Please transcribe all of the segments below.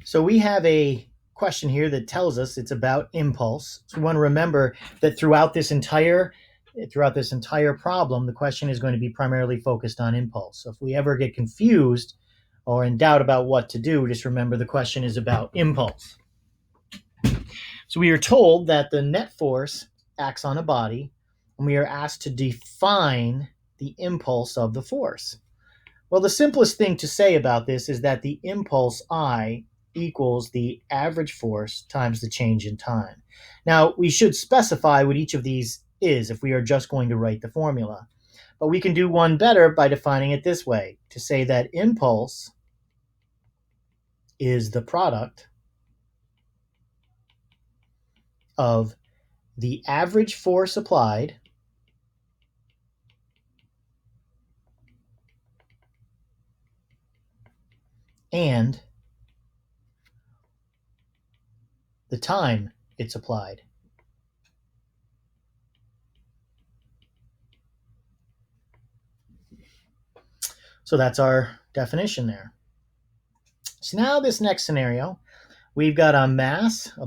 So we have a question here that tells us it's about impulse. So we want to remember that throughout this entire problem, the question is going to be primarily focused on impulse. So if we ever get confused or in doubt about what to do, just remember the question is about impulse. So we are told that the net force acts on a body, and we are asked to define the impulse of the force. Well, the simplest thing to say about this is that the impulse I equals the average force times the change in time. Now, we should specify what each of these is if we are just going to write the formula. But we can do one better by defining it this way, to say that impulse is the product of the average force applied and the time it's applied. So that's our definition there. So now this next scenario, we've got a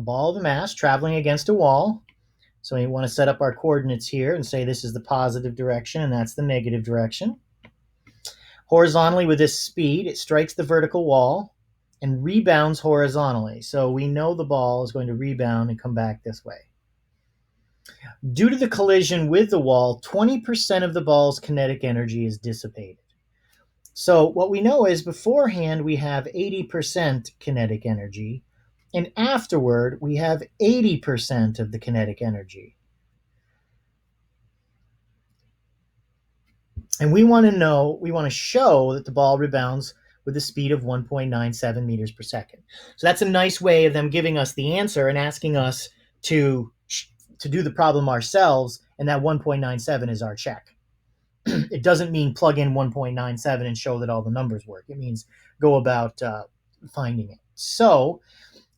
ball of mass traveling against a wall. So we want to set up our coordinates here and say this is the positive direction and that's the negative direction. Horizontally with this speed, it strikes the vertical wall and rebounds horizontally. So we know the ball is going to rebound and come back this way. Due to the collision with the wall, 20% of the ball's kinetic energy is dissipated. So what we know is beforehand we have 80% kinetic energy, and afterward we have 80% of the kinetic energy. And we want to show that the ball rebounds with a speed of 1.97 meters per second. So that's a nice way of them giving us the answer and asking us to do the problem ourselves, and that 1.97 is our check. It doesn't mean plug in 1.97 and show that all the numbers work. It means go about finding it. So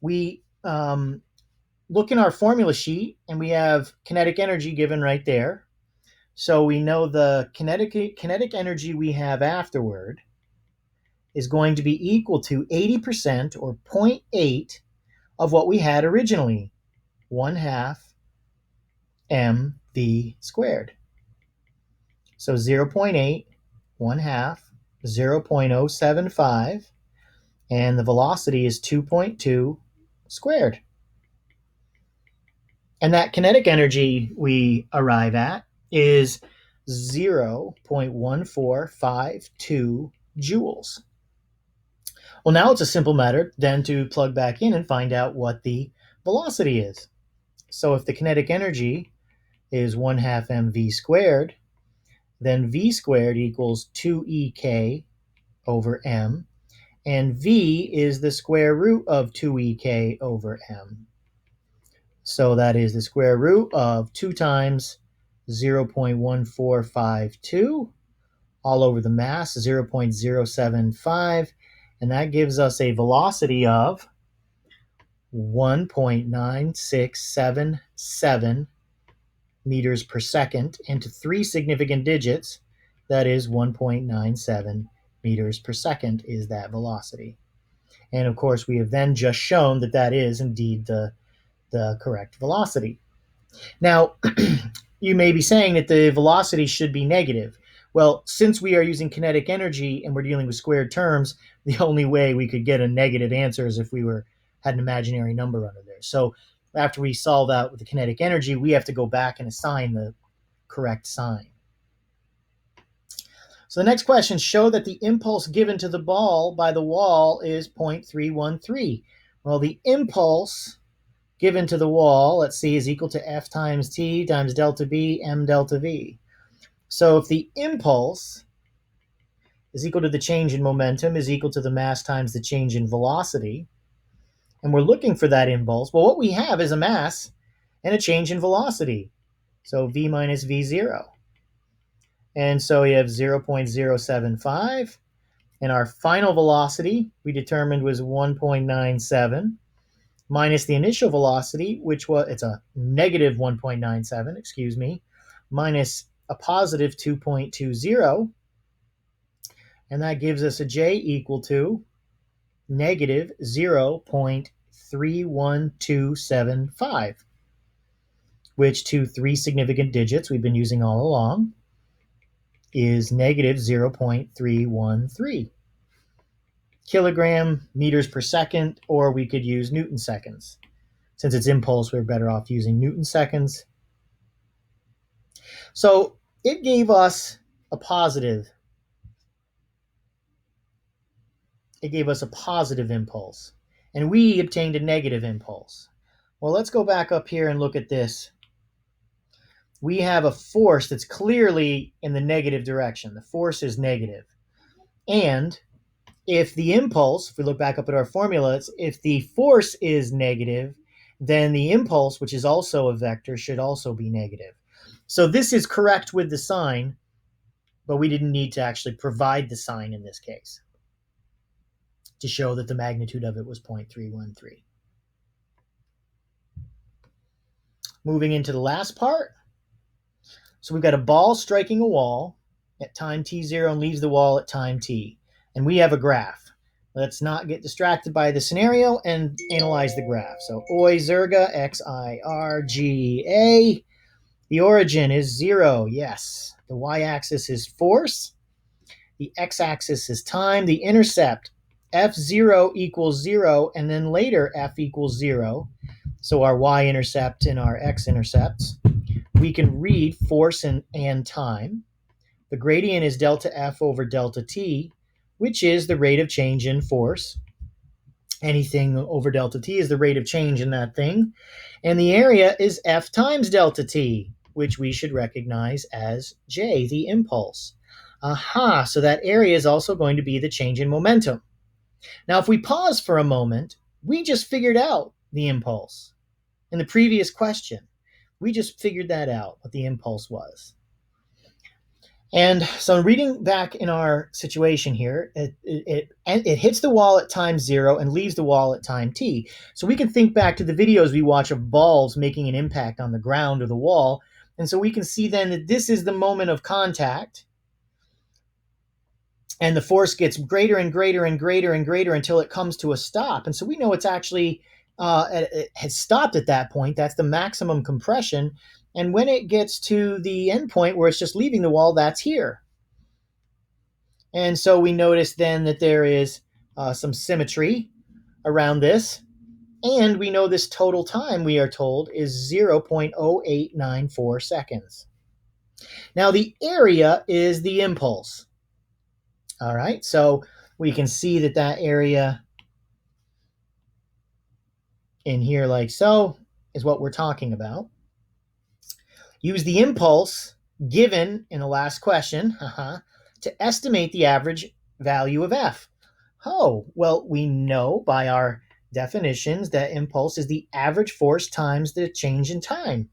we look in our formula sheet, and we have kinetic energy given right there. So we know the kinetic energy we have afterward is going to be equal to 80% or 0.8 of what we had originally, 1/2 mv squared. So 0.8, 1/2, 0.075, and the velocity is 2.2 squared. And that kinetic energy we arrive at is 0.1452 joules. Well, now it's a simple matter then to plug back in and find out what the velocity is. So if the kinetic energy is 1/2 mv squared, then v squared equals 2ek over m, and v is the square root of 2ek over m. So that is the square root of 2 times 0.1452 all over the mass, 0.075, and that gives us a velocity of 1.9677 meters per second into 3 significant digits. That is 1.97 meters per second is that velocity. And of course, we have then just shown that that is indeed the correct velocity. Now, you may be saying that the velocity should be negative. Well, since we are using kinetic energy and we're dealing with squared terms, the only way we could get a negative answer is if we had an imaginary number under there. So after we solve out with the kinetic energy, we have to go back and assign the correct sign. So the next question, show that the impulse given to the ball by the wall is 0.313. Well, the impulse given to the wall, let's see, is equal to F times T times delta B M delta V. So if the impulse is equal to the change in momentum is equal to the mass times the change in velocity, and we're looking for that impulse, well, what we have is a mass and a change in velocity. So V minus V0. And so we have 0.075, and our final velocity we determined was 1.97 minus the initial velocity, which was, it's a negative 1.97, minus a positive 2.20, and that gives us a J equal to negative 0.31275, which to three significant digits we've been using all along is negative 0.313 kilogram meters per second, or we could use Newton seconds. Since it's impulse, we're better off using Newton seconds. So it gave us a positive. It gave us a positive impulse, and we obtained a negative impulse. Well, let's go back up here and look at this. We have a force that's clearly in the negative direction. The force is negative. And if the impulse, if we look back up at our formulas, if the force is negative, then the impulse, which is also a vector, should also be negative. So this is correct with the sign, but we didn't need to actually provide the sign in this case to show that the magnitude of it was 0.313. Moving into the last part. So we've got a ball striking a wall at time t0 and leaves the wall at time t. And we have a graph. Let's not get distracted by the scenario and analyze the graph. So oi zerga, xirga. The origin is 0, yes. The y-axis is force. The x-axis is time. The intercept, f0 equals 0, and then later f equals 0. So our y-intercept and our x-intercepts. We can read force and time. The gradient is delta F over delta T, which is the rate of change in force. Anything over delta T is the rate of change in that thing. And the area is F times delta T, which we should recognize as J, the impulse. Aha, so that area is also going to be the change in momentum. Now, if we pause for a moment, we just figured out the impulse. In the previous question, we just figured that out, what the impulse was. And so reading back in our situation here, it hits the wall at time 0 and leaves the wall at time t. So we can think back to the videos we watch of balls making an impact on the ground or the wall. And so we can see then that this is the moment of contact. And the force gets greater and greater and greater and greater until it comes to a stop. And so we know it's actually, it has stopped at that point. That's the maximum compression. And when it gets to the end point where it's just leaving the wall, that's here. And so we notice then that there is some symmetry around this. And we know this total time, we are told, is 0.0894 seconds. Now, the area is the impulse. All right, so we can see that that area in here like so is what we're talking about. Use the impulse given in the last question to estimate the average value of F. Oh, well, we know by our definitions that impulse is the average force times the change in time.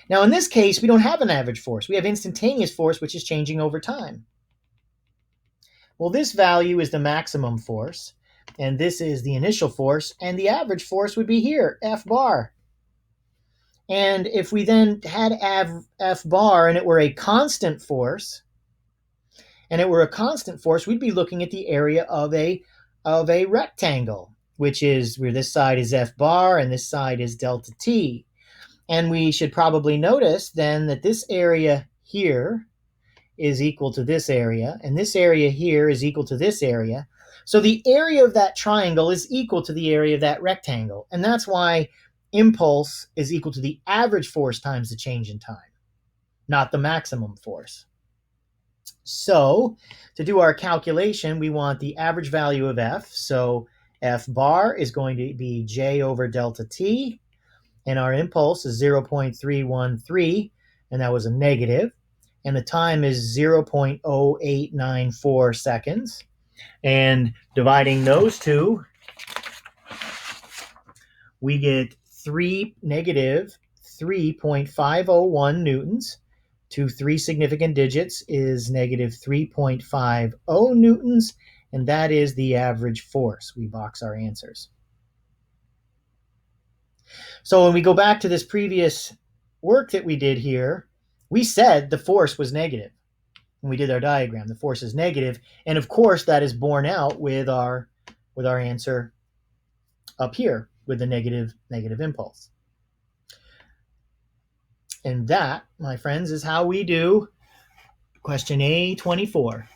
Now, in this case, we don't have an average force. We have instantaneous force, which is changing over time. Well, this value is the maximum force, and this is the initial force, and the average force would be here, F bar. And if we then had F bar and it were a constant force, we'd be looking at the area of a rectangle, which is where this side is F bar and this side is delta T. And we should probably notice then that this area here is equal to this area, and this area here is equal to this area. So the area of that triangle is equal to the area of that rectangle, and that's why impulse is equal to the average force times the change in time, not the maximum force. So to do our calculation, we want the average value of F. So F bar is going to be J over delta T, and our impulse is 0.313, and that was a negative. And the time is 0.0894 seconds. And dividing those two, we get negative 3.501 newtons. To three significant digits is negative 3.50 newtons, and that is the average force. We box our answers. So when we go back to this previous work that we did here, we said the force was negative. When we did our diagram, the force is negative, and of course that is borne out with our with our answer up here with the negative impulse. And that, my friends, is how we do question A24.